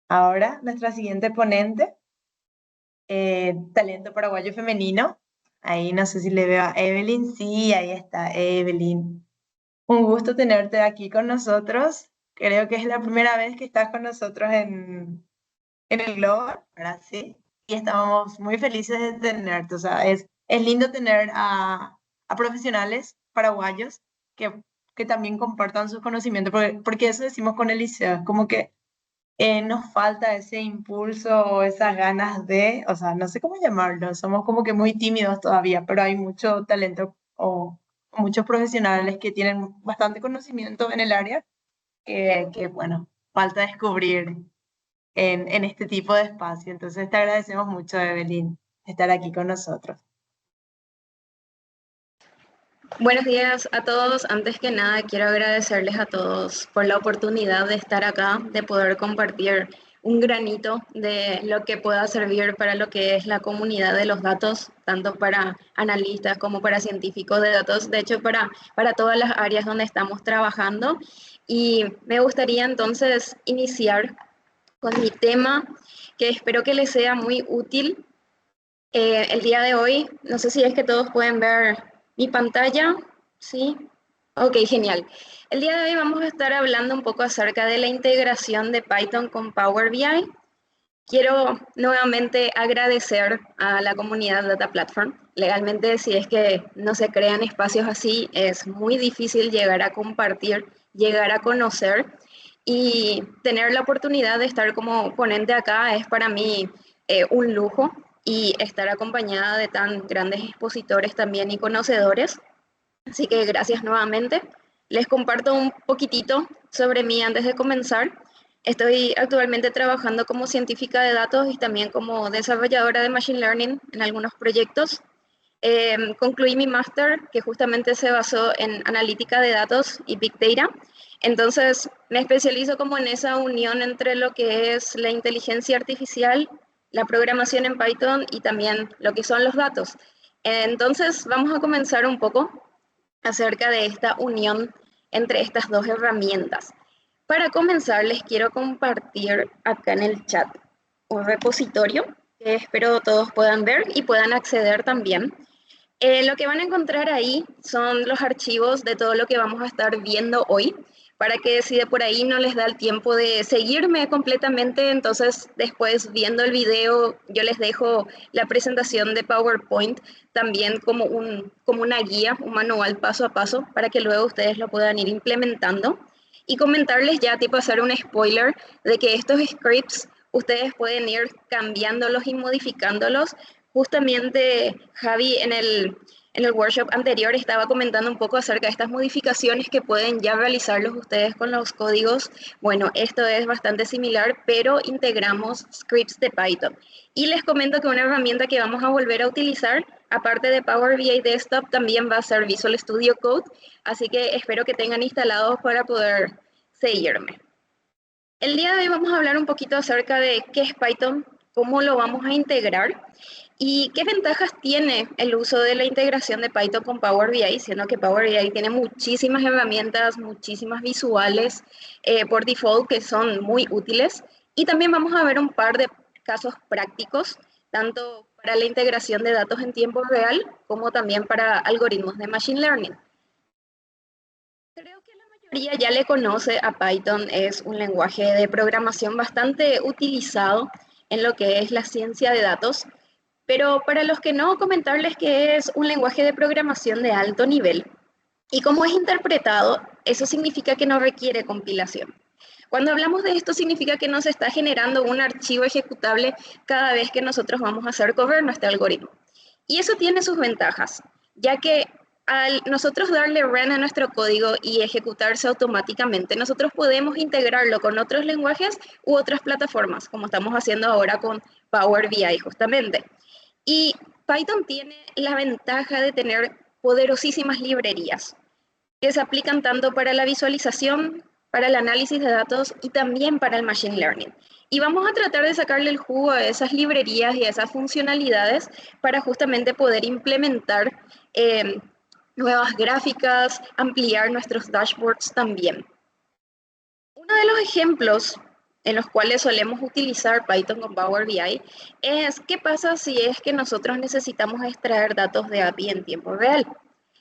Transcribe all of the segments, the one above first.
Ahora, nuestra siguiente ponente, talento paraguayo femenino. Ahí no sé si le veo a Evelyn. Sí, ahí está, Evelyn. Un gusto tenerte aquí con nosotros. Creo que es la primera vez que estás con nosotros en el Globo, ahora sí. Y estamos muy felices de tenerte. O sea, es lindo tener a profesionales paraguayos que, que también compartan sus conocimientos, porque eso decimos con el liceo, como que nos falta ese impulso o esas ganas de, o sea, no sé cómo llamarlo, somos como que muy tímidos todavía, pero hay mucho talento o muchos profesionales que tienen bastante conocimiento en el área bueno, falta descubrir en este tipo de espacio. Entonces te agradecemos mucho, Evelyn, estar aquí con nosotros. Buenos días a todos. Antes que nada, quiero agradecerles a todos por la oportunidad de estar acá, de poder compartir un granito de lo que pueda servir para lo que es la comunidad de los datos, tanto para analistas como para científicos de datos, de hecho para todas las áreas donde estamos trabajando. Y me gustaría entonces iniciar con mi tema, que espero que les sea muy útil el día de hoy. No sé si es que todos pueden ver mi pantalla. Sí. Ok, genial. El día de hoy vamos a estar hablando un poco acerca de la integración de Python con Power BI. Quiero nuevamente agradecer a la comunidad Data Platform. Legalmente, si es que no se crean espacios así, es muy difícil llegar a compartir, llegar a conocer y tener la oportunidad de estar como ponente acá es para mí un lujo y estar acompañada de tan grandes expositores también y conocedores. Así que gracias nuevamente. Les comparto un poquitito sobre mí antes de comenzar. Estoy actualmente trabajando como científica de datos y también como desarrolladora de Machine Learning en algunos proyectos. Concluí mi máster que justamente se basó en analítica de datos y Big Data. Entonces me especializo como en esa unión entre lo que es la inteligencia artificial, la programación en Python y también lo que son los datos. Entonces vamos a comenzar un poco acerca de esta unión entre estas dos herramientas. Para comenzar, les quiero compartir acá en el chat un repositorio que espero todos puedan ver y puedan acceder también. Lo que van a encontrar ahí son los archivos de todo lo que vamos a estar viendo hoy, para que si de por ahí no les da el tiempo de seguirme completamente, entonces después viendo el video yo les dejo la presentación de PowerPoint también como una guía, un manual paso a paso, para que luego ustedes lo puedan ir implementando. Y comentarles ya, tipo hacer un spoiler de que estos scripts ustedes pueden ir cambiándolos y modificándolos. Justamente Javi en el workshop anterior estaba comentando un poco acerca de estas modificaciones que pueden ya realizarlos ustedes con los códigos. Bueno, esto es bastante similar, pero integramos scripts de Python. Y les comento que una herramienta que vamos a volver a utilizar, aparte de Power BI Desktop, también va a ser Visual Studio Code, así que espero que tengan instalados para poder seguirme. El día de hoy vamos a hablar un poquito acerca de qué es Python, cómo lo vamos a integrar y qué ventajas tiene el uso de la integración de Python con Power BI, siendo que Power BI tiene muchísimas herramientas, muchísimas visuales por default que son muy útiles. Y también vamos a ver un par de casos prácticos, tanto para la integración de datos en tiempo real como también para algoritmos de Machine Learning. Creo que la mayoría ya le conoce a Python, es un lenguaje de programación bastante utilizado en lo que es la ciencia de datos, pero para los que no, comentarles que es un lenguaje de programación de alto nivel. Y como es interpretado, eso significa que no requiere compilación. Cuando hablamos de esto, significa que nos está generando un archivo ejecutable cada vez que nosotros vamos a hacer correr nuestro algoritmo. Y eso tiene sus ventajas, ya que al nosotros darle run a nuestro código y ejecutarse automáticamente, nosotros podemos integrarlo con otros lenguajes u otras plataformas, como estamos haciendo ahora con Power BI justamente. Y Python tiene la ventaja de tener poderosísimas librerías que se aplican tanto para la visualización, para el análisis de datos y también para el machine learning. Y vamos a tratar de sacarle el jugo a esas librerías y a esas funcionalidades para justamente poder implementar nuevas gráficas, ampliar nuestros dashboards también. Uno de los ejemplos en los cuales solemos utilizar Python con Power BI es qué pasa si es que nosotros necesitamos extraer datos de API en tiempo real.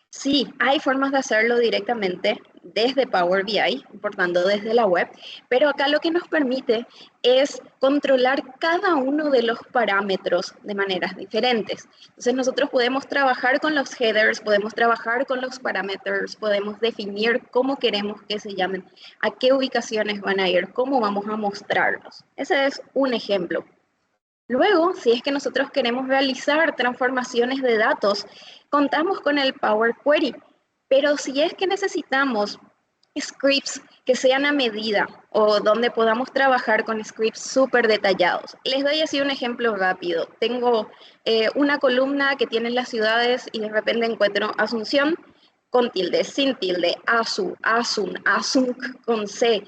Sí, hay formas de hacerlo directamente desde Power BI, importando desde la web, pero acá lo que nos permite es controlar cada uno de los parámetros de maneras diferentes. Entonces nosotros podemos trabajar con los headers, podemos trabajar con los parámetros, podemos definir cómo queremos que se llamen, a qué ubicaciones van a ir, cómo vamos a mostrarlos. Ese es un ejemplo. Luego, si es que nosotros queremos realizar transformaciones de datos, contamos con el Power Query. Pero si es que necesitamos scripts que sean a medida o donde podamos trabajar con scripts súper detallados. Les doy así un ejemplo rápido. Tengo una columna que tiene las ciudades y de repente encuentro Asunción con tilde, sin tilde, Asu, Asun, Asunk con C.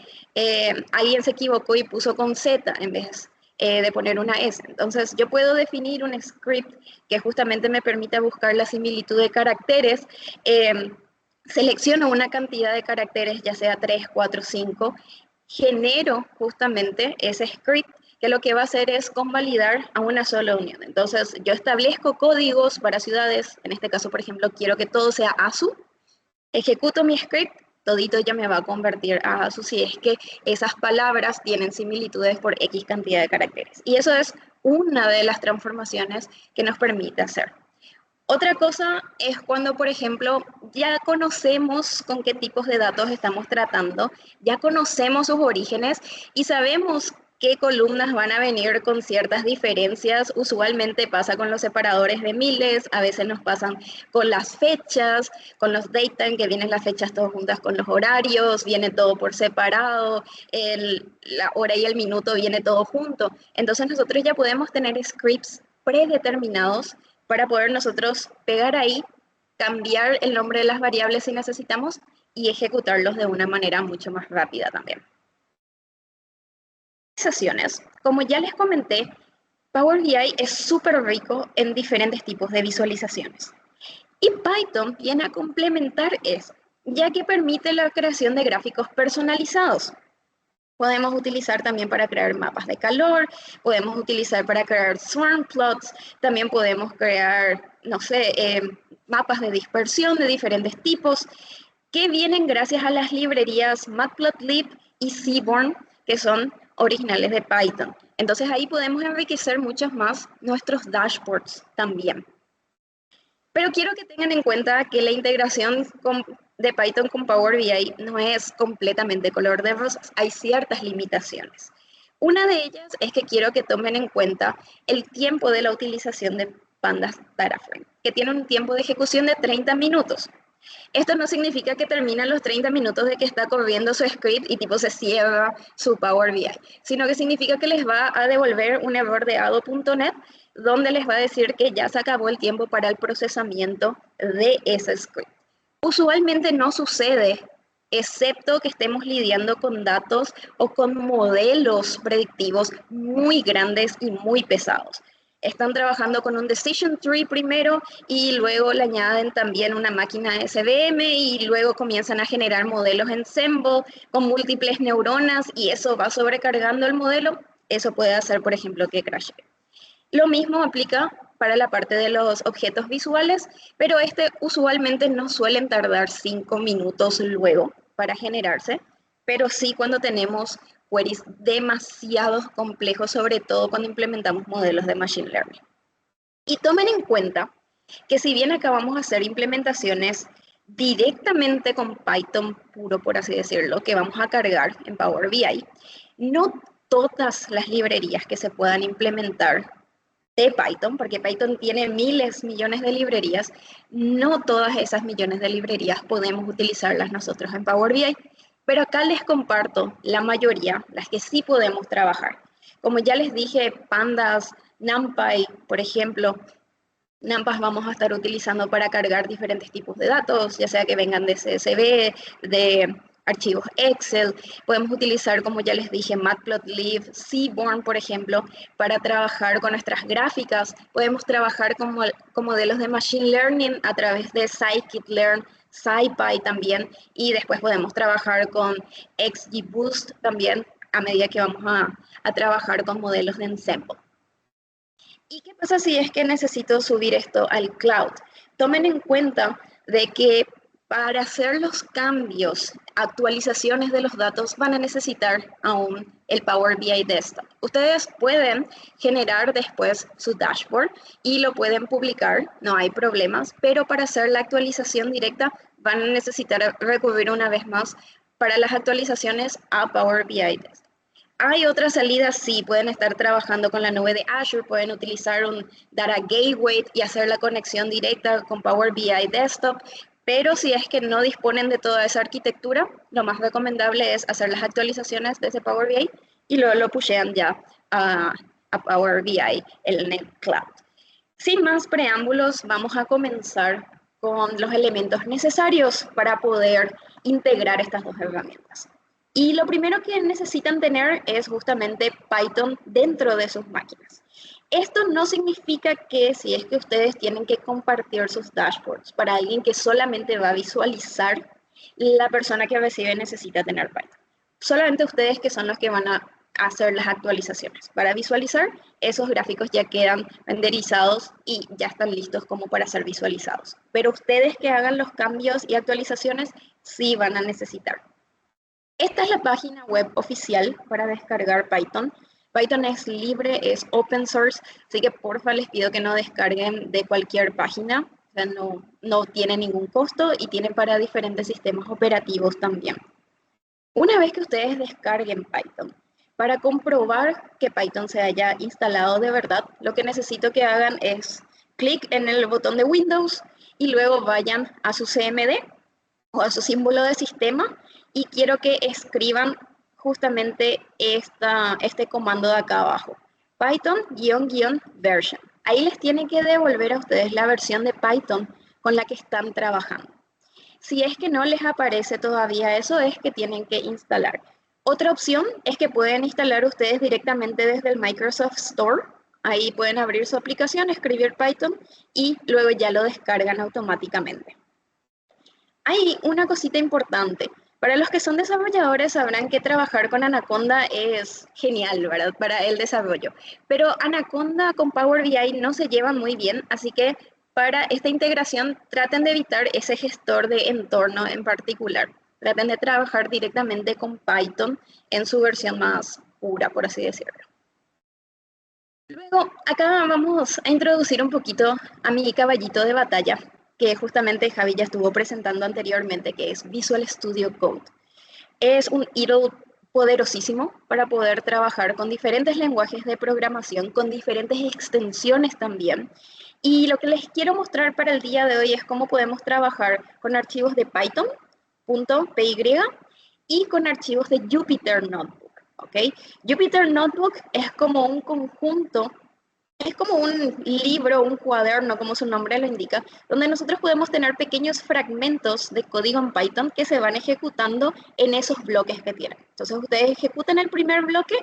Alguien se equivocó y puso con Z en vez de poner una S. Entonces yo puedo definir un script que justamente me permita buscar la similitud de caracteres. Selecciono una cantidad de caracteres, ya sea 3, 4, 5, genero justamente ese script que lo que va a hacer es convalidar a una sola unión. Entonces yo establezco códigos para ciudades, en este caso por ejemplo quiero que todo sea ASU, ejecuto mi script, todito ya me va a convertir a ASU si es que esas palabras tienen similitudes por X cantidad de caracteres. Y eso es una de las transformaciones que nos permite hacer. Otra cosa es cuando, por ejemplo, ya conocemos con qué tipos de datos estamos tratando, ya conocemos sus orígenes y sabemos qué columnas van a venir con ciertas diferencias. Usualmente pasa con los separadores de miles, a veces nos pasan con las fechas, con los datetime, que vienen las fechas todas juntas con los horarios, viene todo por separado, la hora y el minuto viene todo junto. Entonces nosotros ya podemos tener scripts predeterminados para poder nosotros pegar ahí, cambiar el nombre de las variables si necesitamos y ejecutarlos de una manera mucho más rápida también. Como ya les comenté, Power BI es súper rico en diferentes tipos de visualizaciones. Y Python viene a complementar eso, ya que permite la creación de gráficos personalizados. Podemos utilizar también para crear mapas de calor, podemos utilizar para crear swarm plots, también podemos crear, no sé, mapas de dispersión de diferentes tipos que vienen gracias a las librerías Matplotlib y Seaborn, que son originales de Python. Entonces ahí podemos enriquecer mucho más nuestros dashboards también. Pero quiero que tengan en cuenta que la integración de Python con Power BI no es completamente color de rosas, hay ciertas limitaciones. Una de ellas es que quiero que tomen en cuenta el tiempo de la utilización de Pandas Dataframe, que tiene un tiempo de ejecución de 30 minutos. Esto no significa que terminan los 30 minutos de que está corriendo su script y tipo se cierra su Power BI, sino que significa que les va a devolver un error de ado.net donde les va a decir que ya se acabó el tiempo para el procesamiento de ese script. Usualmente no sucede, excepto que estemos lidiando con datos o con modelos predictivos muy grandes y muy pesados. Están trabajando con un decision tree primero y luego le añaden también una máquina SVM y luego comienzan a generar modelos en Ensemble con múltiples neuronas y eso va sobrecargando el modelo. Eso puede hacer, por ejemplo, que crashe. Lo mismo aplica para la parte de los objetos visuales, pero usualmente no suelen tardar 5 minutos luego para generarse, pero sí cuando tenemos queries demasiado complejos, sobre todo cuando implementamos modelos de Machine Learning. Y tomen en cuenta que si bien acabamos de hacer implementaciones directamente con Python puro, por así decirlo, que vamos a cargar en Power BI, no todas las librerías que se puedan implementar de Python, porque Python tiene miles, millones de librerías, no todas esas millones de librerías podemos utilizarlas nosotros en Power BI, pero acá les comparto la mayoría, las que sí podemos trabajar. Como ya les dije, Pandas, NumPy, por ejemplo, NumPy vamos a estar utilizando para cargar diferentes tipos de datos, ya sea que vengan de CSV, de archivos Excel. Podemos utilizar, como ya les dije, Matplotlib, Seaborn, por ejemplo, para trabajar con nuestras gráficas. Podemos trabajar con modelos de Machine Learning a través de Scikit-learn, SciPy también, y después podemos trabajar con XGBoost también a medida que vamos a trabajar con modelos de ensemble. ¿Y qué pasa si es que necesito subir esto al cloud? Tomen en cuenta de que para hacer los cambios, actualizaciones de los datos, van a necesitar aún el Power BI Desktop. Ustedes pueden generar después su dashboard y lo pueden publicar, no hay problemas, pero para hacer la actualización directa van a necesitar recurrir una vez más para las actualizaciones a Power BI Desktop. Hay otras salidas, sí, pueden estar trabajando con la nube de Azure, pueden utilizar un Data Gateway y hacer la conexión directa con Power BI Desktop, pero si es que no disponen de toda esa arquitectura, lo más recomendable es hacer las actualizaciones de ese Power BI y luego lo pushean ya a Power BI en el cloud. Sin más preámbulos, vamos a comenzar con los elementos necesarios para poder integrar estas dos herramientas. Y lo primero que necesitan tener es justamente Python dentro de sus máquinas. Esto no significa que si es que ustedes tienen que compartir sus dashboards para alguien que solamente va a visualizar, la persona que recibe necesita tener Python. Solamente ustedes que son los que van a hacer las actualizaciones. Para visualizar, esos gráficos ya quedan renderizados y ya están listos como para ser visualizados. Pero ustedes que hagan los cambios y actualizaciones, sí van a necesitar. Esta es la página web oficial para descargar Python. Python es libre, es open source, así que porfa les pido que no descarguen de cualquier página. O sea, no tiene ningún costo y tiene para diferentes sistemas operativos también. Una vez que ustedes descarguen Python, para comprobar que Python se haya instalado de verdad, lo que necesito que hagan es clic en el botón de Windows y luego vayan a su CMD o a su símbolo de sistema y quiero que escriban justamente este comando de acá abajo, Python-version. Ahí les tiene que devolver a ustedes la versión de Python con la que están trabajando. Si es que no les aparece todavía eso, es que tienen que instalar. Otra opción es que pueden instalar ustedes directamente desde el Microsoft Store. Ahí pueden abrir su aplicación, escribir Python y luego ya lo descargan automáticamente. Hay una cosita importante. Para los que son desarrolladores sabrán que trabajar con Anaconda es genial, ¿verdad? Para el desarrollo. Pero Anaconda con Power BI no se llevan muy bien, así que para esta integración traten de evitar ese gestor de entorno en particular. Traten de trabajar directamente con Python en su versión más pura, por así decirlo. Luego, acá vamos a introducir un poquito a mi caballito de batalla, que justamente Javi ya estuvo presentando anteriormente, que es Visual Studio Code. Es un IDLE poderosísimo para poder trabajar con diferentes lenguajes de programación, con diferentes extensiones también. Y lo que les quiero mostrar para el día de hoy es cómo podemos trabajar con archivos de Python.py y con archivos de Jupyter Notebook. ¿Okay? Jupyter Notebook es como un conjunto, es como un libro, un cuaderno, como su nombre lo indica, donde nosotros podemos tener pequeños fragmentos de código en Python que se van ejecutando en esos bloques que tienen. Entonces ustedes ejecutan el primer bloque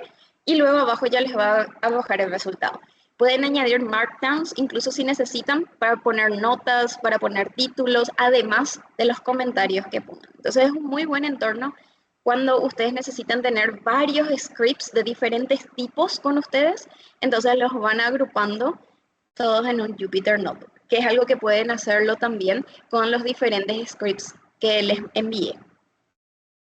y luego abajo ya les va a arrojar el resultado. Pueden añadir markdowns, incluso si necesitan, para poner notas, para poner títulos, además de los comentarios que pongan. Entonces es un muy buen entorno cuando ustedes necesitan tener varios scripts de diferentes tipos con ustedes, entonces los van agrupando todos en un Jupyter Notebook, que es algo que pueden hacerlo también con los diferentes scripts que les envié.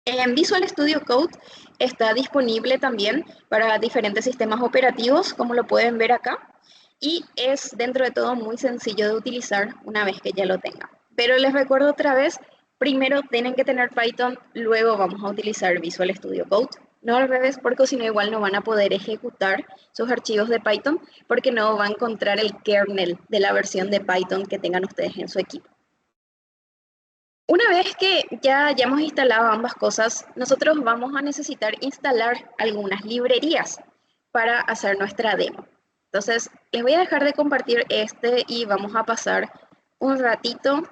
En Visual Studio Code está disponible también para diferentes sistemas operativos, como lo pueden ver acá, y es dentro de todo muy sencillo de utilizar una vez que ya lo tengan. Pero les recuerdo otra vez, primero tienen que tener Python, luego vamos a utilizar Visual Studio Code. No al revés, porque si no igual no van a poder ejecutar sus archivos de Python, porque no va a encontrar el kernel de la versión de Python que tengan ustedes en su equipo. Una vez que ya hayamos instalado ambas cosas, nosotros vamos a necesitar instalar algunas librerías para hacer nuestra demo. Entonces, les voy a dejar de compartir y vamos a pasar un ratito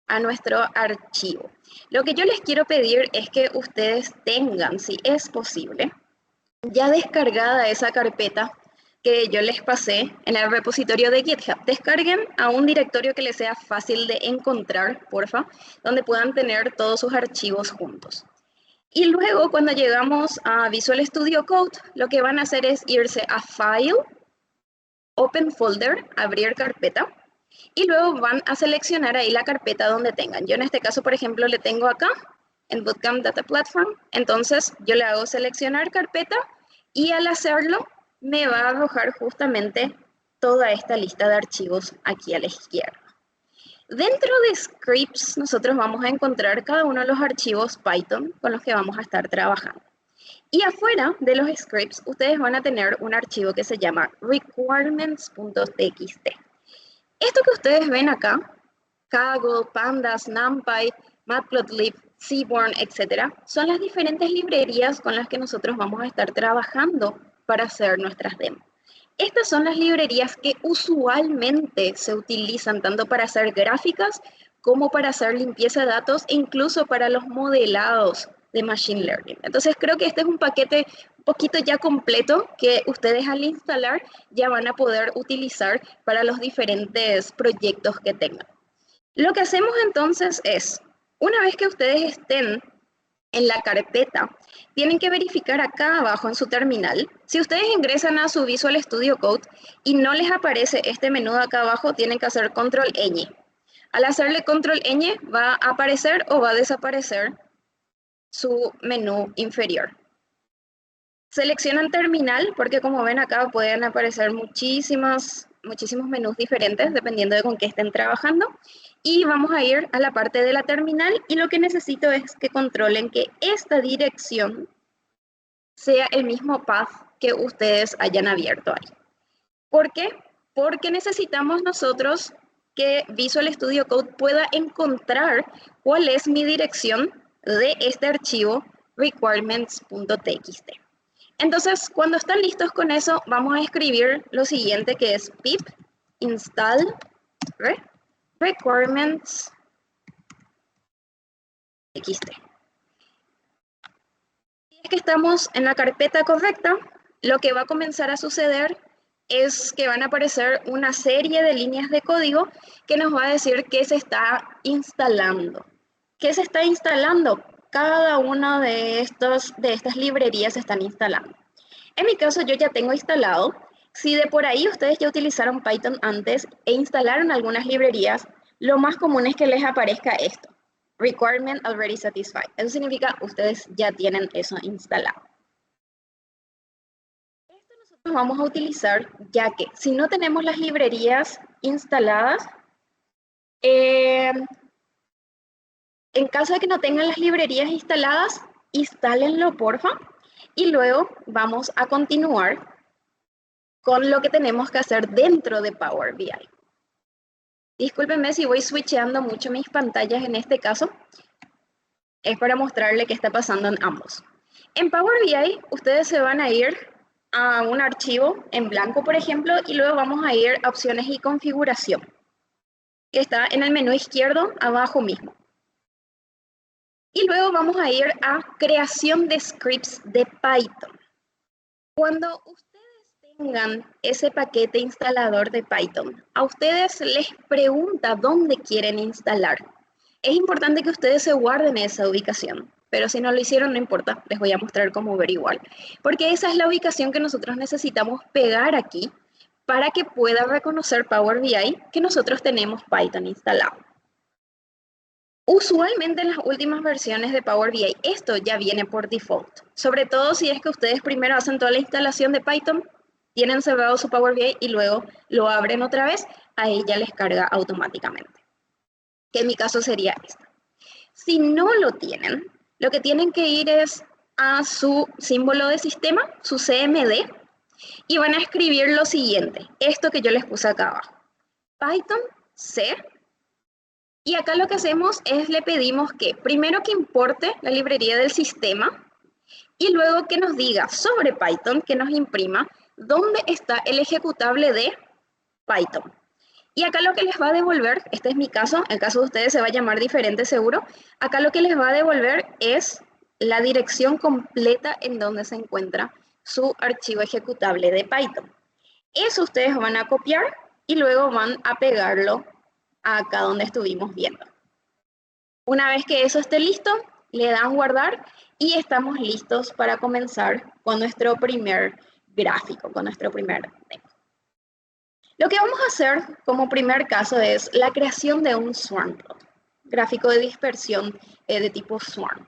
a nuestro archivo. Lo que yo les quiero pedir es que ustedes tengan, si es posible, ya descargada esa carpeta que yo les pasé en el repositorio de GitHub. Descarguen a un directorio que les sea fácil de encontrar, porfa, donde puedan tener todos sus archivos juntos. Y luego cuando llegamos a Visual Studio Code, lo que van a hacer es irse a File, Open Folder, abrir carpeta, y luego van a seleccionar ahí la carpeta donde tengan. Yo en este caso, por ejemplo, le tengo acá, en Bootcamp Data Platform, entonces yo le hago seleccionar carpeta y al hacerlo me va a arrojar justamente toda esta lista de archivos aquí a la izquierda. Dentro de scripts, nosotros vamos a encontrar cada uno de los archivos Python con los que vamos a estar trabajando. Y afuera de los scripts, ustedes van a tener un archivo que se llama requirements.txt. Esto que ustedes ven acá, Kaggle, Pandas, NumPy, Matplotlib, Seaborn, etc., son las diferentes librerías con las que nosotros vamos a estar trabajando para hacer nuestras demos. Estas son las librerías que usualmente se utilizan tanto para hacer gráficas como para hacer limpieza de datos e incluso para los modelados de Machine Learning. Entonces creo que este es un paquete un poquito ya completo que ustedes al instalar ya van a poder utilizar para los diferentes proyectos que tengan. Lo que hacemos entonces es, una vez que ustedes estén en la carpeta, tienen que verificar acá abajo en su terminal. Si ustedes ingresan a su Visual Studio Code y no les aparece este menú de acá abajo, tienen que hacer control ñ. Al hacerle control ñ, va a aparecer o va a desaparecer su menú inferior. Seleccionan terminal, porque como ven acá pueden aparecer muchísimos menús diferentes dependiendo de con qué estén trabajando. Y vamos a ir a la parte de la terminal y lo que necesito es que controlen que esta dirección sea el mismo path que ustedes hayan abierto ahí. ¿Por qué? Porque necesitamos nosotros que Visual Studio Code pueda encontrar cuál es mi dirección de este archivo requirements.txt. Entonces, cuando están listos con eso, vamos a escribir lo siguiente que es pip install requirements.txt. Si es que estamos en la carpeta correcta, lo que va a comenzar a suceder es que van a aparecer una serie de líneas de código que nos va a decir que se está instalando. ¿Qué se está instalando? Cada una de estas librerías se están instalando. En mi caso, yo ya tengo instalado. Si de por ahí ustedes ya utilizaron Python antes e instalaron algunas librerías, lo más común es que les aparezca esto. Requirement already satisfied. Eso significa ustedes ya tienen eso instalado. Esto nosotros vamos a utilizar ya que si no tenemos las librerías instaladas, en caso de que no tengan las librerías instaladas, instálenlo porfa. Y luego vamos a continuar con lo que tenemos que hacer dentro de Power BI. Discúlpenme si voy switcheando mucho mis pantallas en este caso. Es para mostrarle qué está pasando en ambos. En Power BI, ustedes se van a ir a un archivo en blanco, por ejemplo, y luego vamos a ir a opciones y configuración, que está en el menú izquierdo, abajo mismo. Y luego vamos a ir a creación de scripts de Python. Cuando ustedes tengan ese paquete instalador de Python, a ustedes les pregunta dónde quieren instalar. Es importante que ustedes se guarden esa ubicación, pero si no lo hicieron no importa, les voy a mostrar cómo averiguar, porque esa es la ubicación que nosotros necesitamos pegar aquí para que pueda reconocer Power BI que nosotros tenemos Python instalado. Usualmente en las últimas versiones de Power BI esto ya viene por default, sobre todo si es que ustedes primero hacen toda la instalación de Python, tienen cerrado su Power BI y luego lo abren otra vez, ahí ya les carga automáticamente, que en mi caso sería esta. Si no lo tienen, lo que tienen que ir es a su símbolo de sistema, su CMD, y van a escribir lo siguiente, esto que yo les puse acá abajo, Python C. Y acá lo que hacemos es le pedimos que primero que importe la librería del sistema y luego que nos diga sobre Python, que nos imprima dónde está el ejecutable de Python. Y acá lo que les va a devolver, este es mi caso, el caso de ustedes se va a llamar diferente seguro, acá lo que les va a devolver es la dirección completa en donde se encuentra su archivo ejecutable de Python. Eso ustedes van a copiar y luego van a pegarlo acá donde estuvimos viendo. Una vez que eso esté listo, le dan guardar y estamos listos para comenzar con nuestro primer gráfico, con nuestro primer demo. Lo que vamos a hacer como primer caso es la creación de un swarm plot, gráfico de dispersión de tipo swarm.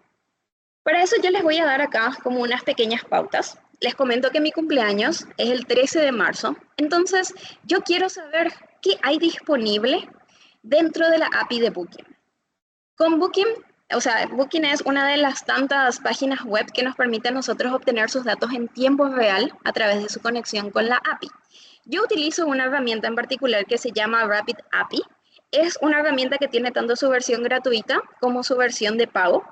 Para eso yo les voy a dar acá como unas pequeñas pautas. Les comento que mi cumpleaños es el 13 de marzo, entonces yo quiero saber qué hay disponible dentro de la API de Booking. Con Booking, o sea, Booking es una de las tantas páginas web que nos permite a nosotros obtener sus datos en tiempo real a través de su conexión con la API. Yo utilizo una herramienta en particular que se llama Rapid API. Es una herramienta que tiene tanto su versión gratuita como su versión de pago.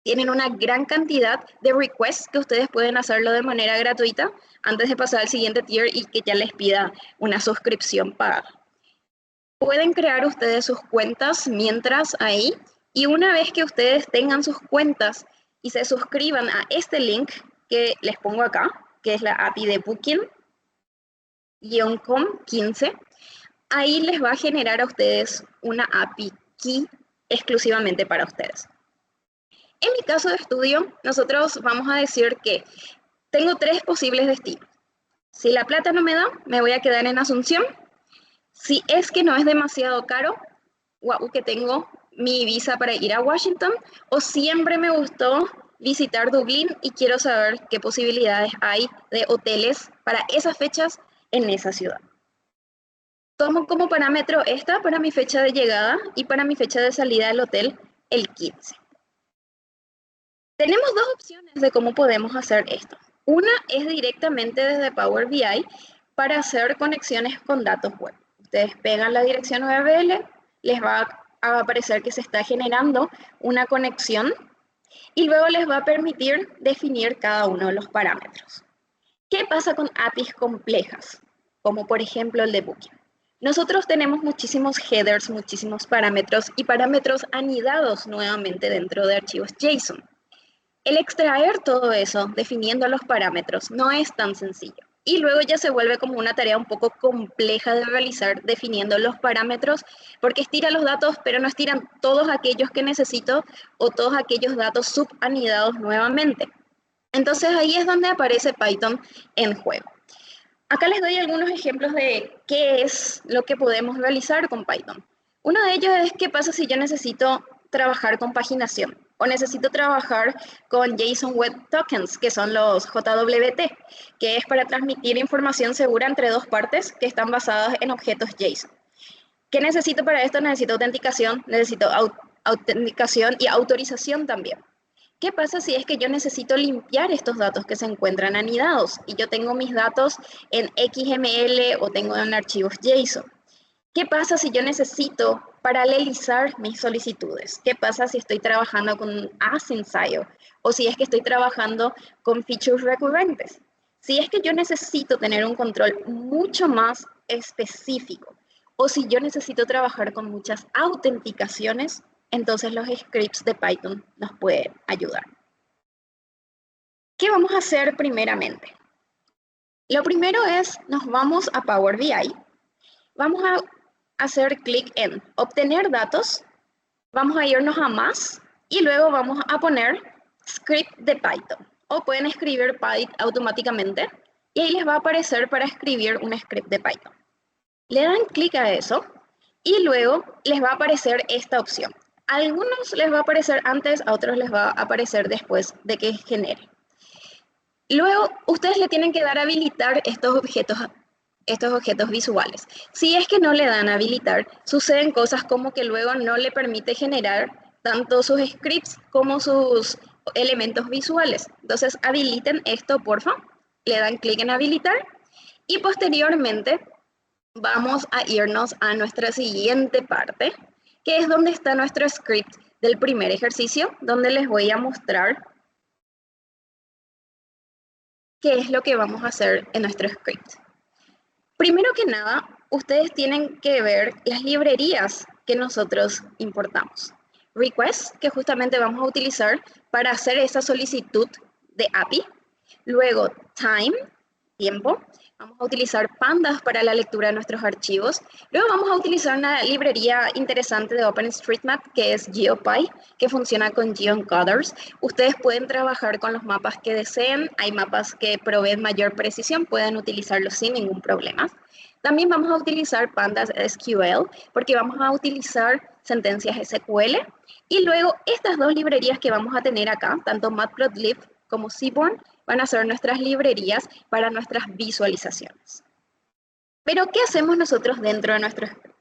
Tienen una gran cantidad de requests que ustedes pueden hacerlo de manera gratuita antes de pasar al siguiente tier y que ya les pida una suscripción pagada. Pueden crear ustedes sus cuentas mientras ahí, y una vez que ustedes tengan sus cuentas y se suscriban a este link que les pongo acá, que es la API de Booking-com15, ahí les va a generar a ustedes una API key exclusivamente para ustedes. En mi caso de estudio, nosotros vamos a decir que tengo 3 posibles destinos. Si la plata no me da, me voy a quedar en Asunción. Si es que no es demasiado caro, que tengo mi visa para ir a Washington, o siempre me gustó visitar Dublín y quiero saber qué posibilidades hay de hoteles para esas fechas en esa ciudad. Tomo como parámetro esta para mi fecha de llegada y para mi fecha de salida del hotel, el 15. Tenemos 2 opciones de cómo podemos hacer esto. Una es directamente desde Power BI para hacer conexiones con datos web. Ustedes pegan la dirección URL, les va a aparecer que se está generando una conexión y luego les va a permitir definir cada uno de los parámetros. ¿Qué pasa con APIs complejas? Como por ejemplo el de Booking. Nosotros tenemos muchísimos headers, muchísimos parámetros y parámetros anidados nuevamente dentro de archivos JSON. El extraer todo eso, definiendo los parámetros, no es tan sencillo. Y luego ya se vuelve como una tarea un poco compleja de realizar definiendo los parámetros, porque estira los datos, pero no estiran todos aquellos que necesito o todos aquellos datos subanidados nuevamente. Entonces ahí es donde aparece Python en juego. Acá les doy algunos ejemplos de qué es lo que podemos realizar con Python. Uno de ellos es qué pasa si yo necesito trabajar con paginación o necesito trabajar con JSON Web Tokens, que son los JWT, que es para transmitir información segura entre 2 partes que están basadas en objetos JSON. ¿Qué necesito para esto? Necesito autenticación y autorización también. ¿Qué pasa si es que yo necesito limpiar estos datos que se encuentran anidados y yo tengo mis datos en XML o tengo en archivos JSON? ¿Qué pasa si yo necesito paralelizar mis solicitudes? ¿Qué pasa si estoy trabajando con un as-ensayo o si es que estoy trabajando con features recurrentes? Si es que yo necesito tener un control mucho más específico o si yo necesito trabajar con muchas autenticaciones, entonces los scripts de Python nos pueden ayudar. ¿Qué vamos a hacer primeramente? Lo primero es, nos vamos a Power BI, vamos a hacer clic en obtener datos, vamos a irnos a más y luego vamos a poner script de Python o pueden escribir Python automáticamente y ahí les va a aparecer para escribir un script de Python. Le dan clic a eso y luego les va a aparecer esta opción. A algunos les va a aparecer antes, a otros les va a aparecer después de que genere. Luego, ustedes le tienen que dar a habilitar estos objetos visuales. Si es que no le dan a habilitar, suceden cosas como que luego no le permite generar tanto sus scripts como sus elementos visuales. Entonces, habiliten esto, porfa. Le dan clic en habilitar y posteriormente vamos a irnos a nuestra siguiente parte, que es donde está nuestro script del primer ejercicio, donde les voy a mostrar qué es lo que vamos a hacer en nuestro script. Primero que nada, ustedes tienen que ver las librerías que nosotros importamos. Request, que justamente vamos a utilizar para hacer esa solicitud de API. Luego, time, tiempo. Vamos a utilizar Pandas para la lectura de nuestros archivos. Luego vamos a utilizar una librería interesante de OpenStreetMap que es GeoPy, que funciona con GeoEncoders. Ustedes pueden trabajar con los mapas que deseen. Hay mapas que proveen mayor precisión, pueden utilizarlos sin ningún problema. También vamos a utilizar Pandas SQL porque vamos a utilizar sentencias SQL. Y luego estas dos librerías que vamos a tener acá, tanto Matplotlib como Seaborn, van a ser nuestras librerías para nuestras visualizaciones. Pero, ¿qué hacemos nosotros dentro de nuestro script?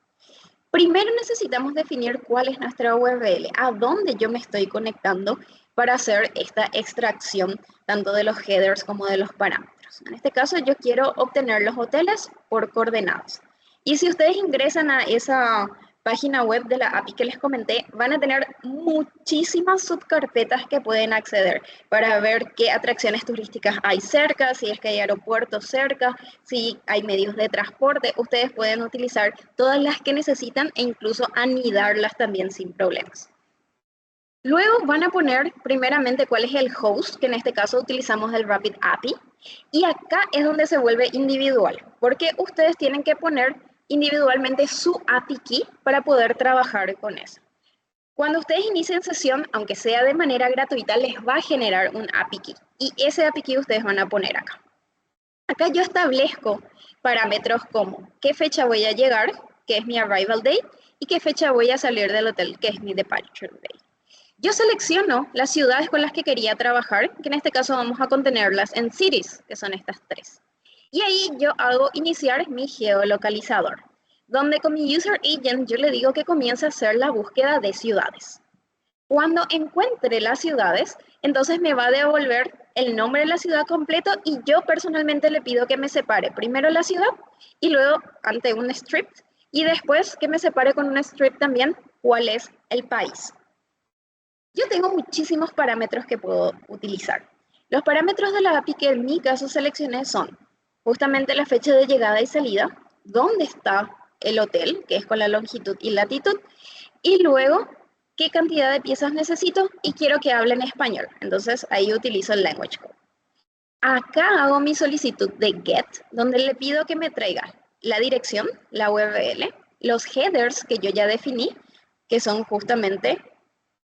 Primero necesitamos definir cuál es nuestra URL, a dónde yo me estoy conectando para hacer esta extracción tanto de los headers como de los parámetros. En este caso yo quiero obtener los hoteles por coordenadas. Y si ustedes ingresan a esa página web de la API que les comenté, van a tener muchísimas subcarpetas que pueden acceder para ver qué atracciones turísticas hay cerca, si es que hay aeropuertos cerca, si hay medios de transporte. Ustedes pueden utilizar todas las que necesitan e incluso anidarlas también sin problemas. Luego van a poner primeramente cuál es el host, que en este caso utilizamos el Rapid API, y acá es donde se vuelve individual, porque ustedes tienen que poner individualmente su API key para poder trabajar con eso. Cuando ustedes inicien sesión, aunque sea de manera gratuita, les va a generar un API key, y ese API key ustedes van a poner acá. Acá yo establezco parámetros como qué fecha voy a llegar, que es mi arrival date, y qué fecha voy a salir del hotel, que es mi departure date. Yo selecciono las ciudades con las que quería trabajar, que en este caso vamos a contenerlas en cities, que son estas tres. Y ahí yo hago iniciar mi geolocalizador, donde con mi user agent yo le digo que comience a hacer la búsqueda de ciudades. Cuando encuentre las ciudades, entonces me va a devolver el nombre de la ciudad completo y yo personalmente le pido que me separe primero la ciudad y luego ante un strip y después que me separe con un strip también cuál es el país. Yo tengo muchísimos parámetros que puedo utilizar. Los parámetros de la API que en mi caso seleccioné son justamente la fecha de llegada y salida, dónde está el hotel, que es con la longitud y latitud, y luego qué cantidad de piezas necesito y quiero que hablen español. Entonces ahí utilizo el language code. Acá hago mi solicitud de GET, donde le pido que me traiga la dirección, la URL, los headers que yo ya definí, que son justamente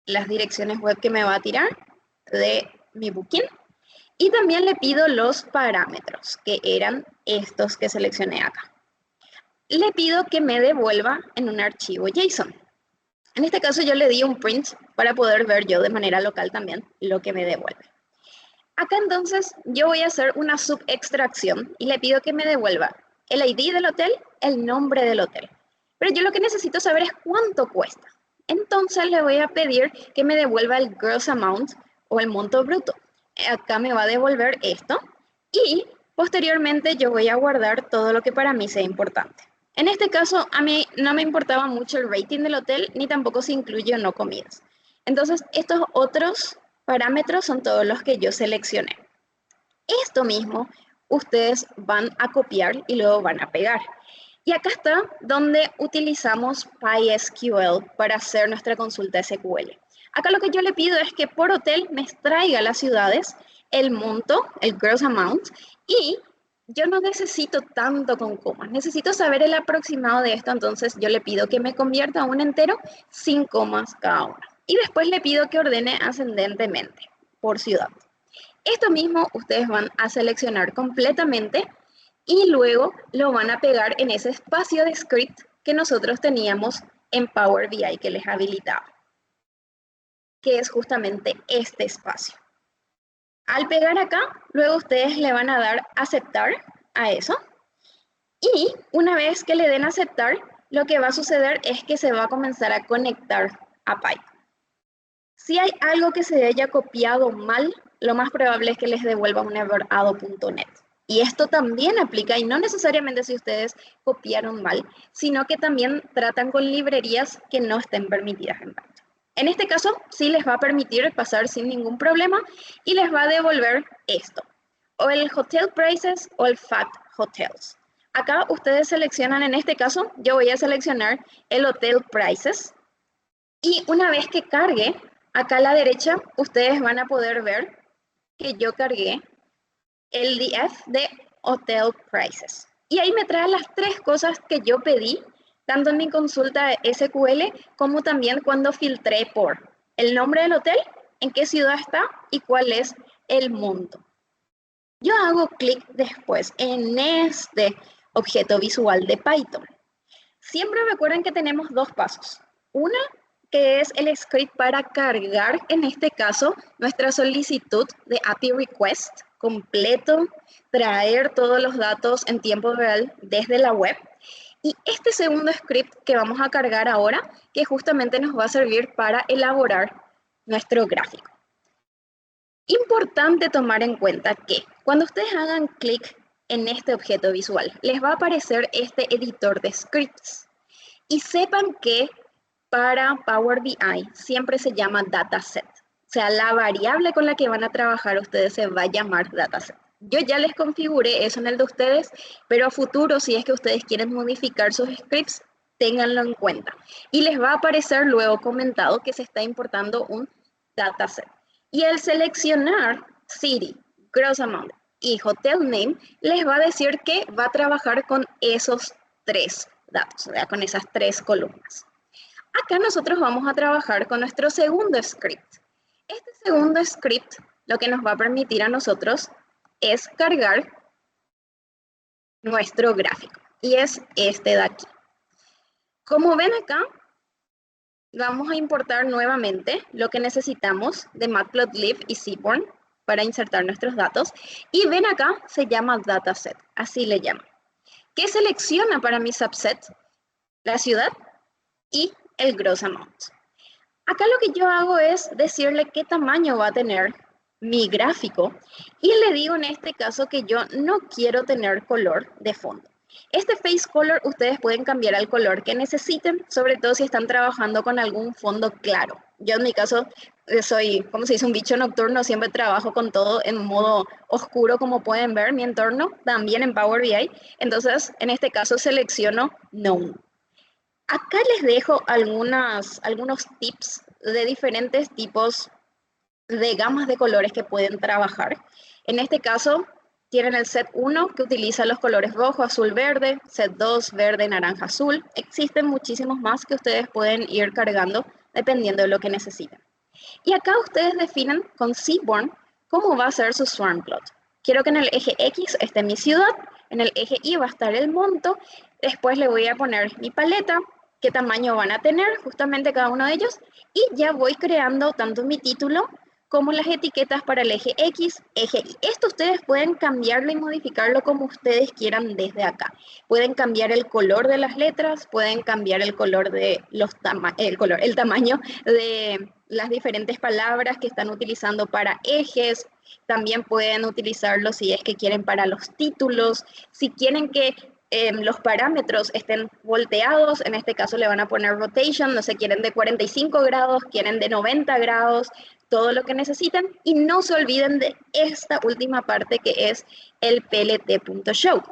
las direcciones web que me va a tirar de mi booking. Y también le pido los parámetros, que eran estos que seleccioné acá. Le pido que me devuelva en un archivo JSON. En este caso yo le di un print para poder ver yo de manera local también lo que me devuelve. Acá entonces yo voy a hacer una subextracción y le pido que me devuelva el ID del hotel, el nombre del hotel. Pero yo lo que necesito saber es cuánto cuesta. Entonces le voy a pedir que me devuelva el gross amount o el monto bruto. Acá me va a devolver esto y posteriormente yo voy a guardar todo lo que para mí sea importante. En este caso a mí no me importaba mucho el rating del hotel ni tampoco si incluye o no comidas. Entonces estos otros parámetros son todos los que yo seleccioné. Esto mismo ustedes van a copiar y luego van a pegar. Y acá está donde utilizamos PySQL para hacer nuestra consulta SQL. Acá lo que yo le pido es que por hotel me extraiga las ciudades, el monto, el gross amount, y yo no necesito tanto con comas, necesito saber el aproximado de esto, entonces yo le pido que me convierta a un entero sin comas cada una. Y después le pido que ordene ascendentemente por ciudad. Esto mismo ustedes van a seleccionar completamente y luego lo van a pegar en ese espacio de script que nosotros teníamos en Power BI que les habilitaba, que es justamente este espacio. Al pegar acá, luego ustedes le van a dar aceptar a eso y una vez que le den aceptar, lo que va a suceder es que se va a comenzar a conectar a Python. Si hay algo que se haya copiado mal, lo más probable es que les devuelva un error.ado.net. Y esto también aplica, y no necesariamente si ustedes copiaron mal, sino que también tratan con librerías que no estén permitidas en Python. En este caso, sí les va a permitir pasar sin ningún problema y les va a devolver esto, o el Hotel Prices o el Fact Hotels. Acá ustedes seleccionan, en este caso, yo voy a seleccionar el Hotel Prices y una vez que cargue, acá a la derecha, ustedes van a poder ver que yo cargué el DF de Hotel Prices. Y ahí me trae las 3 cosas que yo pedí, tanto en mi consulta de SQL como también cuando filtré por el nombre del hotel, en qué ciudad está y cuál es el monto. Yo hago clic después en este objeto visual de Python. Siempre recuerden que tenemos 2 pasos. Una, que es el script para cargar, en este caso, nuestra solicitud de API request completo, traer todos los datos en tiempo real desde la web. Y este segundo script que vamos a cargar ahora, que justamente nos va a servir para elaborar nuestro gráfico. Importante tomar en cuenta que cuando ustedes hagan clic en este objeto visual, les va a aparecer este editor de scripts. Y sepan que para Power BI siempre se llama dataset. O sea, la variable con la que van a trabajar ustedes se va a llamar dataset. Yo ya les configuré eso en el de ustedes, pero a futuro, si es que ustedes quieren modificar sus scripts, ténganlo en cuenta. Y les va a aparecer luego comentado que se está importando un dataset. Y al seleccionar City, Gross Amount y Hotel Name, les va a decir que va a trabajar con esos 3 datos, o sea, con esas 3 columnas. Acá nosotros vamos a trabajar con nuestro segundo script. Este segundo script lo que nos va a permitir a nosotros es cargar nuestro gráfico. Y es este de aquí. Como ven acá, vamos a importar nuevamente lo que necesitamos de Matplotlib y Seaborn para insertar nuestros datos. Y ven acá, se llama dataset, así le llaman. ¿Qué selecciona para mi subset? La ciudad y el gross amount. Acá lo que yo hago es decirle qué tamaño va a tener mi gráfico y le digo en este caso que yo no quiero tener color de fondo. Este face color ustedes pueden cambiar al color que necesiten, sobre todo si están trabajando con algún fondo claro. Yo en mi caso soy, como se dice, un bicho nocturno, siempre trabajo con todo en modo oscuro, como pueden ver mi entorno, también en Power BI. Entonces, en este caso selecciono None. Acá les dejo algunos tips de diferentes tipos de gamas de colores que pueden trabajar. En este caso, tienen el set 1 que utiliza los colores rojo, azul, verde, set 2, verde, naranja, azul. Existen muchísimos más que ustedes pueden ir cargando dependiendo de lo que necesiten. Y acá ustedes definen con Seaborn cómo va a ser su swarm plot. Quiero que en el eje X esté mi ciudad, en el eje Y va a estar el monto, después le voy a poner mi paleta, qué tamaño van a tener justamente cada uno de ellos, y ya voy creando tanto mi título como las etiquetas para el eje X, eje Y. Esto ustedes pueden cambiarlo y modificarlo como ustedes quieran desde acá. Pueden cambiar el color de las letras, pueden cambiar el color de el tamaño de las diferentes palabras que están utilizando para ejes. También pueden utilizarlo si es que quieren para los títulos. Si quieren que los parámetros estén volteados, en este caso le van a poner rotation, no sé, quieren de 45 grados, quieren de 90 grados, todo lo que necesitan. Y no se olviden de esta última parte que es el plt.show.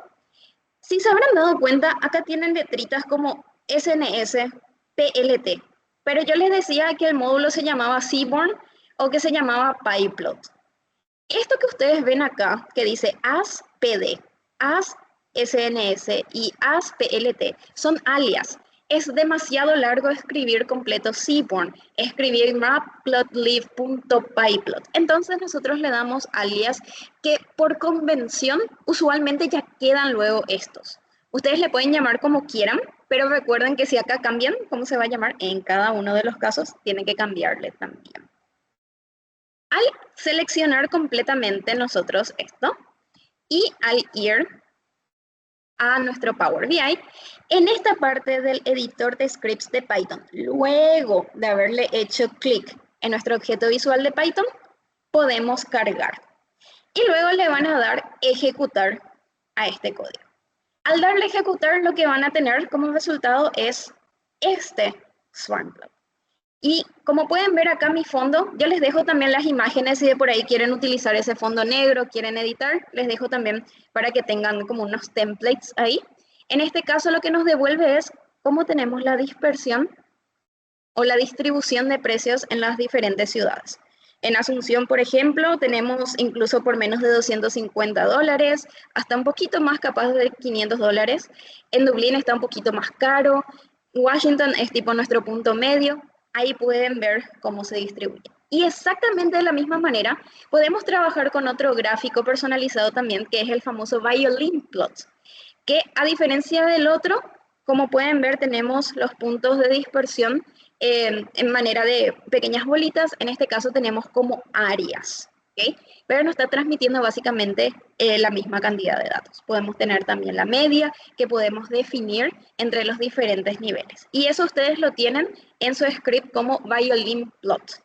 Si se habrán dado cuenta, acá tienen letritas como SNS, PLT, pero yo les decía que el módulo se llamaba Seaborn o que se llamaba PyPlot. Esto que ustedes ven acá, que dice ASPD, AS SNS y ASPLT, son alias. Es demasiado largo escribir completo Seaborn, escribir matplotlib.pyplot. Entonces nosotros le damos alias que por convención usualmente ya quedan luego estos. Ustedes le pueden llamar como quieran, pero recuerden que si acá cambian cómo se va a llamar, en cada uno de los casos tienen que cambiarle también. Al seleccionar completamente nosotros esto y al ir a nuestro Power BI, en esta parte del editor de scripts de Python, luego de haberle hecho clic en nuestro objeto visual de Python, podemos cargar. Y luego le van a dar ejecutar a este código. Al darle ejecutar, lo que van a tener como resultado es este swarm plot. Y como pueden ver acá mi fondo, yo les dejo también las imágenes si de por ahí quieren utilizar ese fondo negro, quieren editar, les dejo también para que tengan como unos templates ahí. En este caso lo que nos devuelve es cómo tenemos la dispersión o la distribución de precios en las diferentes ciudades. En Asunción, por ejemplo, tenemos incluso por menos de $250, hasta un poquito más, capaz de $500. En Dublín está un poquito más caro. Washington es tipo nuestro punto medio. Ahí pueden ver cómo se distribuye. Y exactamente de la misma manera, podemos trabajar con otro gráfico personalizado también, que es el famoso Violin Plot, que a diferencia del otro, como pueden ver, tenemos los puntos de dispersión en manera de pequeñas bolitas. En este caso tenemos como áreas, ¿okay? Pero nos está transmitiendo básicamente la misma cantidad de datos. Podemos tener también la media que podemos definir entre los diferentes niveles. Y eso ustedes lo tienen en su script como Violin Plot.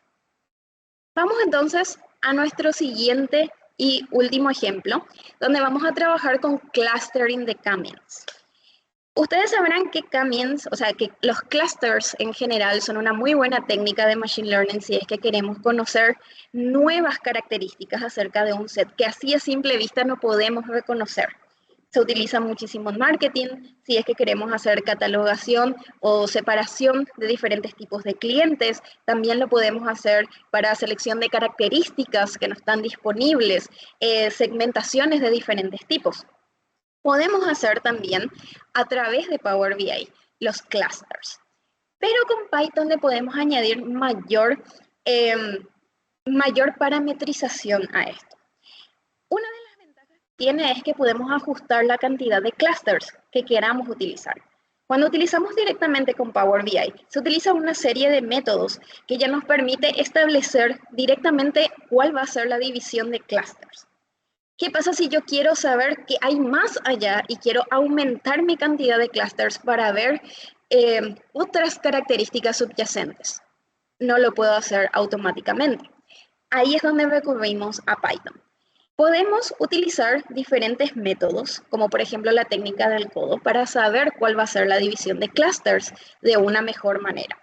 Vamos entonces a nuestro siguiente y último ejemplo, donde vamos a trabajar con clustering de K-means. Ustedes sabrán que K-means, o sea, que los clusters en general son una muy buena técnica de Machine Learning si es que queremos conocer nuevas características acerca de un set que así a simple vista no podemos reconocer. Se utiliza muchísimo en marketing, si es que queremos hacer catalogación o separación de diferentes tipos de clientes. También lo podemos hacer para selección de características que no están disponibles, segmentaciones de diferentes tipos. Podemos hacer también a través de Power BI los clusters, pero con Python le podemos añadir mayor parametrización a esto. Una de las ventajas que tiene es que podemos ajustar la cantidad de clusters que queramos utilizar. Cuando utilizamos directamente con Power BI, se utiliza una serie de métodos que ya nos permite establecer directamente cuál va a ser la división de clusters. ¿Qué pasa si yo quiero saber qué hay más allá y quiero aumentar mi cantidad de clusters para ver otras características subyacentes? No lo puedo hacer automáticamente. Ahí es donde recurrimos a Python. Podemos utilizar diferentes métodos, como por ejemplo la técnica del codo, para saber cuál va a ser la división de clusters de una mejor manera.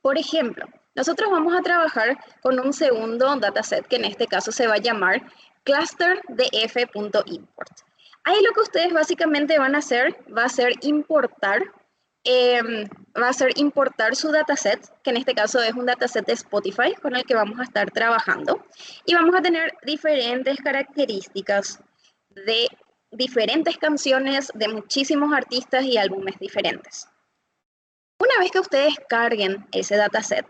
Por ejemplo, nosotros vamos a trabajar con un segundo dataset que en este caso se va a llamar clusterdf.import. Ahí lo que ustedes básicamente van a hacer va a ser importar su dataset, que en este caso es un dataset de Spotify con el que vamos a estar trabajando, y vamos a tener diferentes características de diferentes canciones de muchísimos artistas y álbumes diferentes. Una vez que ustedes carguen ese dataset,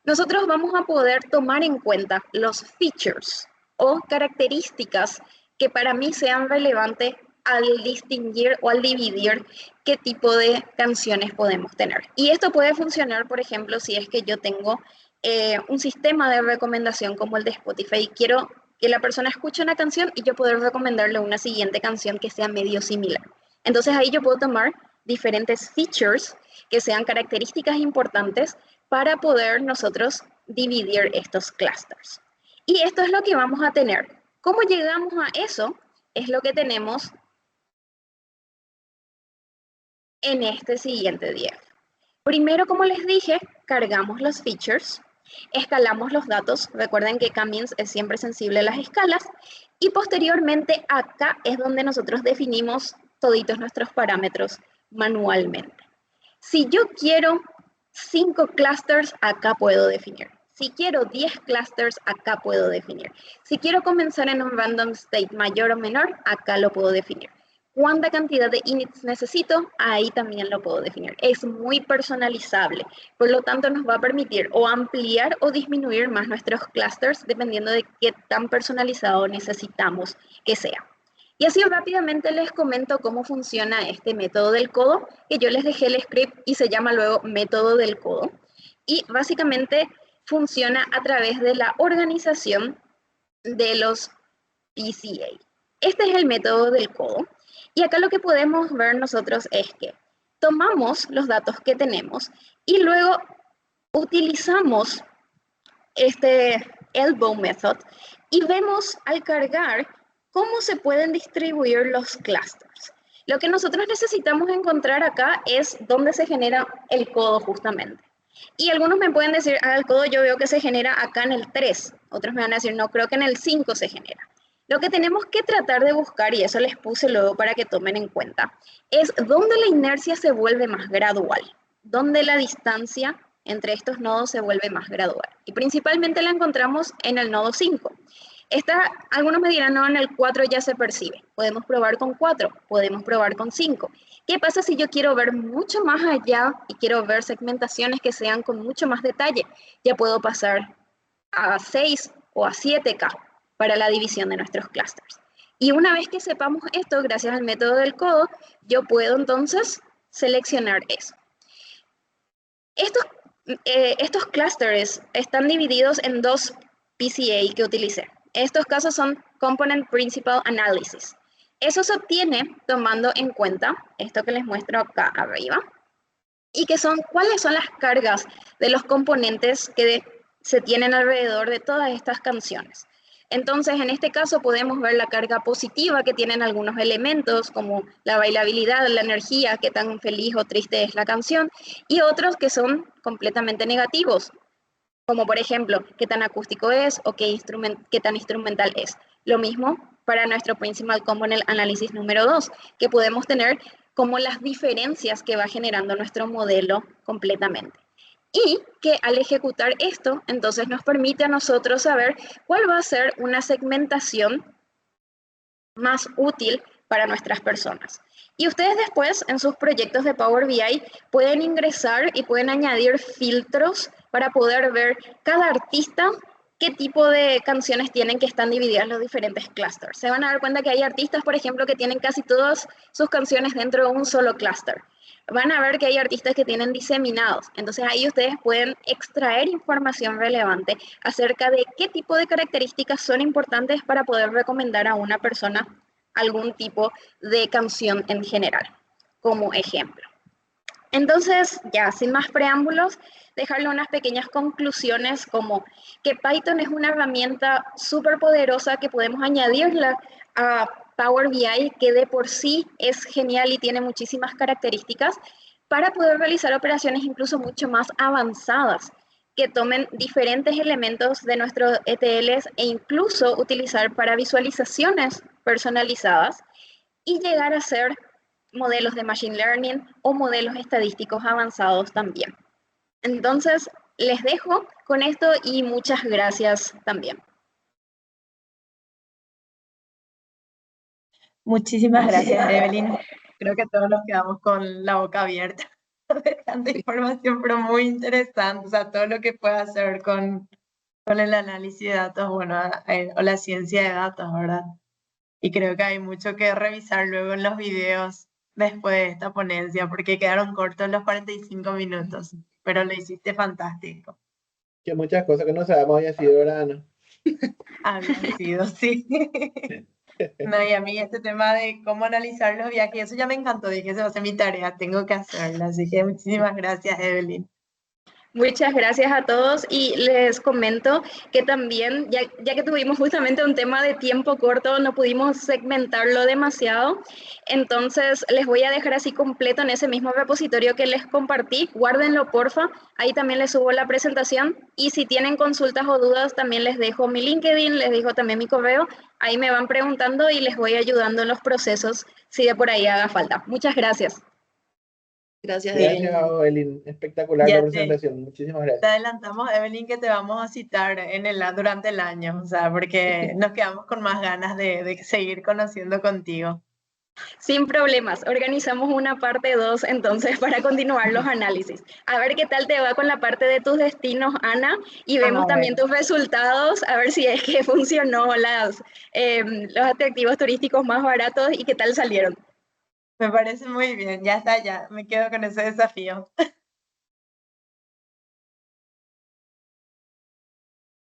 nosotros vamos a poder tomar en cuenta los features o características que para mí sean relevantes al distinguir o al dividir qué tipo de canciones podemos tener. Y esto puede funcionar, por ejemplo, si es que yo tengo un sistema de recomendación como el de Spotify y quiero que la persona escuche una canción y yo poder recomendarle una siguiente canción que sea medio similar. Entonces ahí yo puedo tomar diferentes features que sean características importantes para poder nosotros dividir estos clusters. Y esto es lo que vamos a tener. ¿Cómo llegamos a eso? Es lo que tenemos en este siguiente diagrama. Primero, como les dije, cargamos los features, escalamos los datos. Recuerden que K-means es siempre sensible a las escalas. Y posteriormente acá es donde nosotros definimos toditos nuestros parámetros manualmente. Si yo quiero 5 clusters, acá puedo definir. Si quiero 10 clusters, acá puedo definir. Si quiero comenzar en un random state mayor o menor, acá lo puedo definir. ¿Cuánta cantidad de inits necesito? Ahí también lo puedo definir. Es muy personalizable, por lo tanto nos va a permitir o ampliar o disminuir más nuestros clusters dependiendo de qué tan personalizado necesitamos que sea. Y así rápidamente les comento cómo funciona este método del codo, que yo les dejé el script y se llama luego método del codo. Y básicamente funciona a través de la organización de los PCA. Este es el método del codo. Y acá lo que podemos ver nosotros es que tomamos los datos que tenemos y luego utilizamos este elbow method y vemos al cargar cómo se pueden distribuir los clusters. Lo que nosotros necesitamos encontrar acá es dónde se genera el codo justamente. Y algunos me pueden decir, el codo yo veo que se genera acá en el 3. Otros me van a decir, no, creo que en el 5 se genera. Lo que tenemos que tratar de buscar, y eso les puse luego para que tomen en cuenta, es dónde la inercia se vuelve más gradual, dónde la distancia entre estos nodos se vuelve más gradual. Y principalmente la encontramos en el nodo 5. Algunos me dirán, no, en el 4 ya se percibe. Podemos probar con 4, podemos probar con 5. ¿Qué pasa si yo quiero ver mucho más allá y quiero ver segmentaciones que sean con mucho más detalle? Ya puedo pasar a 6 o a 7K para la división de nuestros clusters. Y una vez que sepamos esto, gracias al método del codo, yo puedo entonces seleccionar eso. Estos clusters están divididos en dos PCA que utilicé. Estos casos son Component Principal Analysis. Eso se obtiene tomando en cuenta esto que les muestro acá arriba, y que son cuáles son las cargas de los componentes que se tienen alrededor de todas estas canciones. Entonces, en este caso podemos ver la carga positiva que tienen algunos elementos, como la bailabilidad, la energía, qué tan feliz o triste es la canción, y otros que son completamente negativos, como por ejemplo, qué tan acústico es o qué tan instrumental es. Lo mismo para nuestro Principal Component Analysis número 2, que podemos tener como las diferencias que va generando nuestro modelo completamente. Y que al ejecutar esto, entonces nos permite a nosotros saber cuál va a ser una segmentación más útil para nuestras personas. Y ustedes después en sus proyectos de Power BI pueden ingresar y pueden añadir filtros para poder ver cada artista qué tipo de canciones tienen que están divididas en los diferentes clusters. Se van a dar cuenta que hay artistas, por ejemplo, que tienen casi todas sus canciones dentro de un solo cluster. Van a ver que hay artistas que tienen diseminados. Entonces ahí ustedes pueden extraer información relevante acerca de qué tipo de características son importantes para poder recomendar a una persona algún tipo de canción en general, como ejemplo. Entonces, ya sin más preámbulos, dejarle unas pequeñas conclusiones como que Python es una herramienta súper poderosa que podemos añadirla a Power BI, que de por sí es genial y tiene muchísimas características para poder realizar operaciones incluso mucho más avanzadas que tomen diferentes elementos de nuestros ETLs e incluso utilizar para visualizaciones personalizadas y llegar a ser modelos de Machine Learning o modelos estadísticos avanzados también. Entonces, les dejo con esto y muchas gracias también. Muchísimas gracias, Evelyn. Creo que todos nos quedamos con la boca abierta de tanta información, pero muy interesante. O sea, todo lo que puede hacer con el análisis de datos, bueno, o la ciencia de datos, ¿verdad? Y creo que hay mucho que revisar luego en los videos después de esta ponencia, porque quedaron cortos los 45 minutos, pero lo hiciste fantástico. Que muchas cosas que no sabemos había sido verano. Habían sido, sí. No, y a mí este tema de cómo analizar los viajes, eso ya me encantó. Dije, esa va a ser mi tarea, tengo que hacerla. Así que muchísimas gracias, Evelyn. Muchas gracias a todos y les comento que también, ya que tuvimos justamente un tema de tiempo corto, no pudimos segmentarlo demasiado, entonces les voy a dejar así completo en ese mismo repositorio que les compartí, guárdenlo porfa, ahí también les subo la presentación y si tienen consultas o dudas también les dejo mi LinkedIn, les dejo también mi correo, ahí me van preguntando y les voy ayudando en los procesos si de por ahí haga falta. Muchas gracias. Gracias, Gracias, Evelyn. Evelyn. Espectacular la Ya presentación. Muchísimas te gracias. adelantamos, Evelyn, que te vamos a citar durante el año, o sea, porque nos quedamos con más ganas de seguir conociendo contigo. Sin problemas, organizamos una parte 2 entonces para continuar los análisis. A ver qué tal te va con la parte de tus destinos, Ana, y vemos A también ver, tus resultados, a ver si es que funcionó los atractivos turísticos más baratos y qué tal salieron. me parece muy bien, ya está, ya me quedo con ese desafío.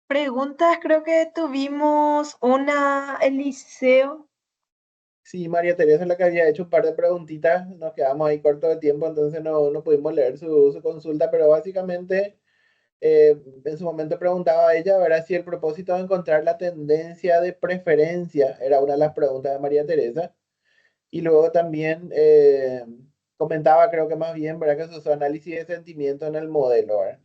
Preguntas, creo que tuvimos una, Eliseo. Sí, María Teresa es la que había hecho un par de preguntitas. Nos quedamos ahí corto de tiempo, entonces no pudimos leer su consulta, pero básicamente en su momento preguntaba a ella, ¿verdad? Si el propósito de encontrar la tendencia de preferencia era una de las preguntas de María Teresa. Y luego también comentaba, creo que más bien, ¿verdad? Que su análisis de sentimiento en el modelo, ¿verdad?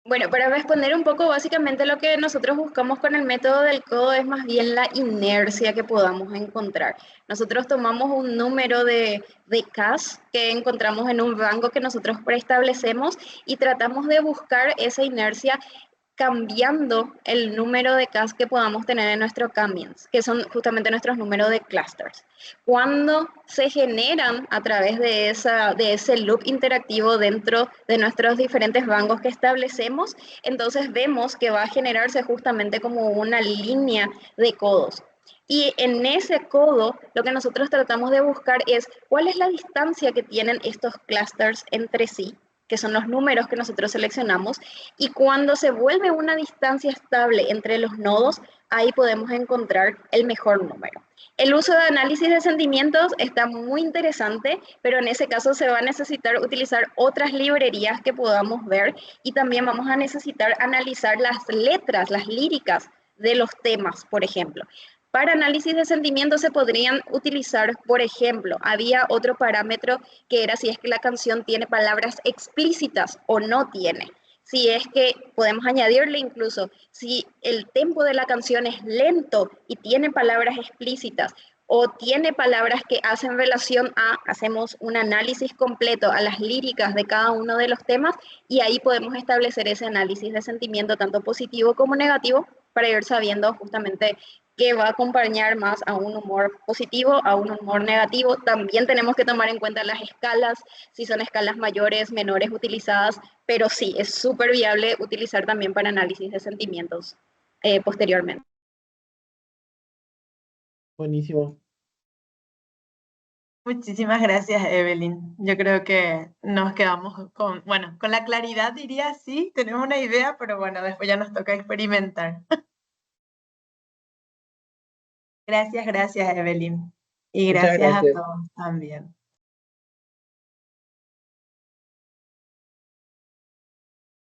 Bueno, para responder un poco, básicamente lo que nosotros buscamos con el método del codo es más bien la inercia que podamos encontrar. Nosotros tomamos un número de Ks que encontramos en un rango que nosotros preestablecemos y tratamos de buscar esa inercia cambiando el número de Ks que podamos tener en nuestro K-means, que son justamente nuestros números de clusters. Cuando se generan a través de ese loop interactivo dentro de nuestros diferentes rangos que establecemos, entonces vemos que va a generarse justamente como una línea de codos. Y en ese codo, lo que nosotros tratamos de buscar es cuál es la distancia que tienen estos clusters entre sí, que son los números que nosotros seleccionamos, y cuando se vuelve una distancia estable entre los nodos, ahí podemos encontrar el mejor número. El uso de análisis de sentimientos está muy interesante, pero en ese caso se va a necesitar utilizar otras librerías que podamos ver y también vamos a necesitar analizar las letras, las líricas de los temas, por ejemplo. Para análisis de sentimientos se podrían utilizar, por ejemplo, había otro parámetro que era si es que la canción tiene palabras explícitas o no tiene. Si es que podemos añadirle incluso, si el tempo de la canción es lento y tiene palabras explícitas o tiene palabras que hacen relación a, hacemos un análisis completo a las líricas de cada uno de los temas y ahí podemos establecer ese análisis de sentimiento tanto positivo como negativo para ir sabiendo justamente que va a acompañar más a un humor positivo, a un humor negativo. También tenemos que tomar en cuenta las escalas, si son escalas mayores, menores utilizadas, pero sí, es súper viable utilizar también para análisis de sentimientos posteriormente. Buenísimo. Muchísimas gracias, Evelyn. Yo creo que nos quedamos con, bueno, con la claridad diría sí, tenemos una idea, pero bueno, después ya nos toca experimentar. Gracias, Evelyn. Y Muchas gracias a gracias. todos también.